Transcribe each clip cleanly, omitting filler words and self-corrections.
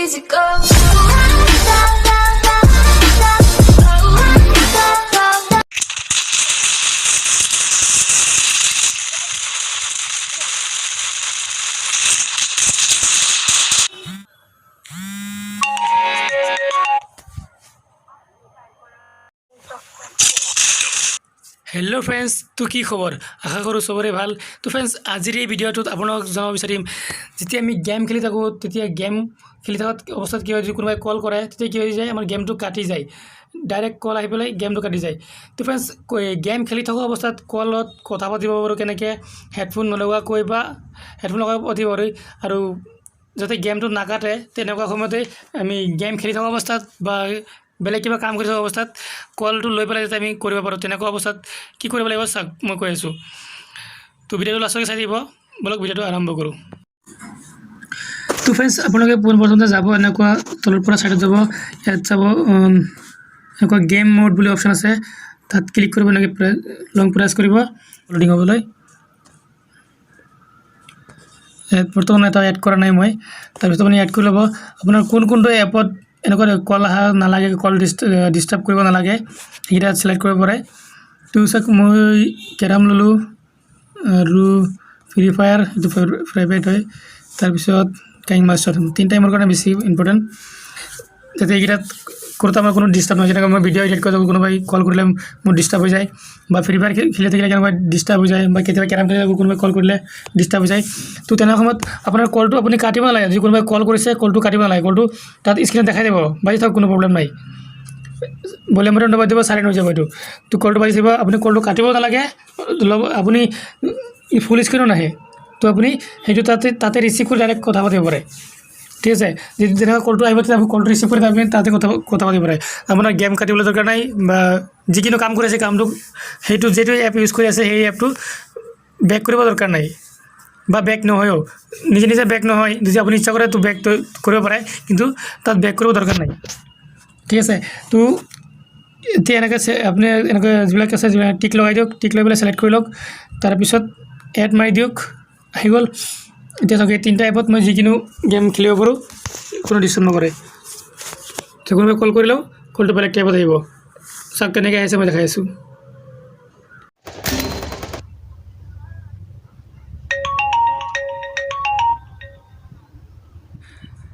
easy go. Hello friends तो कि खबर आशा करूँ सबरे ভাল तो फ्रेंड्स आजिर এই ভিডিওটোত আপোনাক জনাব বিচাৰিম যেতিয়া আমি গেম খেলি থাকোঁ তেতিয়া গেম খেলি থাকাত অৱস্থাত কি হয় যদি কোনোবাই কল কৰে তেতিয়া কি হৈ যায় আমাৰ গেমটো কাটি যায় ডাইৰেক্ট কল আহি পেলাই গেমটো কাটি যায় তো ফ্ৰেন্ডছ গেম খেলি থকা অৱস্থাত কলত কথা পাতিব পাৰোঁ কেনেকৈ হেডফোন নলগাকৈ বা হেডফোন লগাই পাতিব পাৰি আৰু যাতে গেমটো নাকাটে তেনেকুৱা সময়তে আমি গেম খেলি থকা অৱস্থাত বা বেলেগ কিবা কাম কৰি থকা অৱস্থাত কলটো লৈ পেলাই যাতে আমি কৰিব পাৰোঁ তেনেকুৱা অৱস্থাত কি কৰিব লাগিব চাওক মই কৈ আছোঁ তো ভিডিঅ'টো লাষ্টলৈকে চাই দিব বলক ভিডিঅ'টো আৰম্ভ কৰোঁ তো ফ্ৰেন্ডছ আপোনালোকে পোনপ্ৰথমতে যাব এনেকুৱা তলৰ পৰা চাইডত যাব ইয়াত যাব এনেকুৱা গেম মোড বুলি অপশ্যন আছে তাত ক্লিক কৰিব এনেকৈ লং প্ৰেছ কৰিব লোডিং হ'বলৈ বৰ্তমান এটা এড কৰা নাই মই তাৰপিছত আপুনি এড কৰি ল'ব আপোনাৰ কোনটো এপত এনেকুৱা কল অহা নালাগে কল ডিষ্টাৰ্ব কৰিব নালাগে সেইকেইটা চিলেক্ট কৰিব পাৰে তো চাওক মই কেৰাম ল'লোঁ আৰু ফ্ৰী ফায়াৰ এইটো ফেভাৰিট হয় তাৰপিছত কাইং মাষ্টাৰ তিনিটা মোৰ কাৰণে বেছি ইম্পৰ্টেণ্ট যাতে এইকেইটাত কৰোঁতে আমাৰ কোনো ডিষ্টাৰ্ব নহয় যেনেকৈ মই ভিডিঅ' এডিট কৰি থাকোঁ কোনোবাই কল কৰিলে মোৰ ডিষ্টাৰ্ব হৈ যায় বা ফ্ৰী ফায়াৰ খেলি থাকিলে কোনোবাই ডিষ্টাৰ্ব হৈ যায় বা কেতিয়াবা কেৰাম খেলি থাকোঁ কোনোবাই কল কৰিলে ডিষ্টাৰ্ব হৈ যায় তো তেনে সময়ত আপোনাৰ কলটো আপুনি কাটিব নালাগে যদি কোনোবাই কল কৰিছে কলটো কাটিব নালাগে কলটো তাত স্ক্ৰীণত দেখাই দিব বাজি থাকক কোনো প্ৰব্লেম নাই ভলিউম বটন দবাই দিব চাইলেণ্ট হৈ যাব এইটো তো কলটো বাজি থাকিব আপুনি কলটো কাটিব নালাগে আপুনি ফুল স্ক্ৰীণো নাহে তো আপুনি সেইটো তাতে ৰিচিভ কৰি ডাইৰেক্ট কথা পাতিব পাৰে ঠিক আছে যেনেকৈ কলটো আহিব তেতিয়া আপুনি কলটো ৰিচিভ কৰি আপুনি তাতে কথা পাতিব পাৰে আপোনাৰ গেম কাটিবলৈ দৰকাৰ নাই বা যিকোনো কাম কৰি আছে কামটো সেইটো যিটো এপ ইউজ কৰি আছে সেই এপটো বেক কৰিব দৰকাৰ নাই বা বেক নহয়ও নিজে বেক নহয় যদি আপুনি ইচ্ছা কৰে তো বেক কৰিব পাৰে কিন্তু তাত বেক কৰিব দৰকাৰ নাই ঠিক আছে তো এতিয়া এনেকৈ আপুনি এনেকৈ যিবিলাক আছে টিক লগাই দিয়ক টিক লৈ পেলাই চিলেক্ট কৰি লওক তাৰপিছত এড মাৰি দিয়ক আহি গ'ল এতিয়া চাওক এই তিনিটা এপত মই যিকোনো গেম খেলিব পাৰোঁ কোনো ডিষ্টাৰ্ব নকৰে তো কোনোবাই কল কৰিলেও কলটো বেলেগ টাইপত আহিব চাওক কেনেকৈ আহিছে মই দেখাই আছোঁ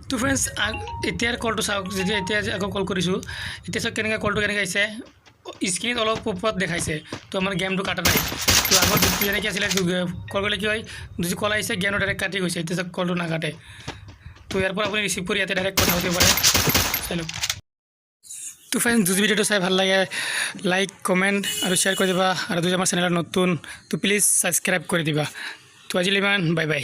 তো ফ্ৰেন্ডছ এতিয়াৰ কলটো চাওক যেতিয়া এতিয়া আকৌ কল কৰিছোঁ এতিয়া চাওক কলটো কেনেকৈ আহিছে স্ক্ৰীণত অলপ ওপৰত দেখাইছে তো আমাৰ গেমটো কাটা নাই তো আগত যেনেকৈ আছিলে কল কৰিলে কি হয় যদি কল আহিছে গেমটো ডাইৰেক্ট কাটি গৈছে এতিয়া চাওক কলটো নাকাটে তো ইয়াৰ পৰা আপুনি ৰিচিভ কৰি ইয়াতে ডাইৰেক্ট কথা পাতিব পাৰে চাই লওক তো ফ্ৰেন্ডছ যদি ভিডিঅ'টো চাই ভাল লাগে লাইক কমেণ্ট আৰু শ্বেয়াৰ কৰি দিবা আৰু যদি আমাৰ চেনেলত নতুন তো প্লিজ ছাবস্ক্ৰাইব কৰি দিবা তো আজিলৈ ইমান বাই বাই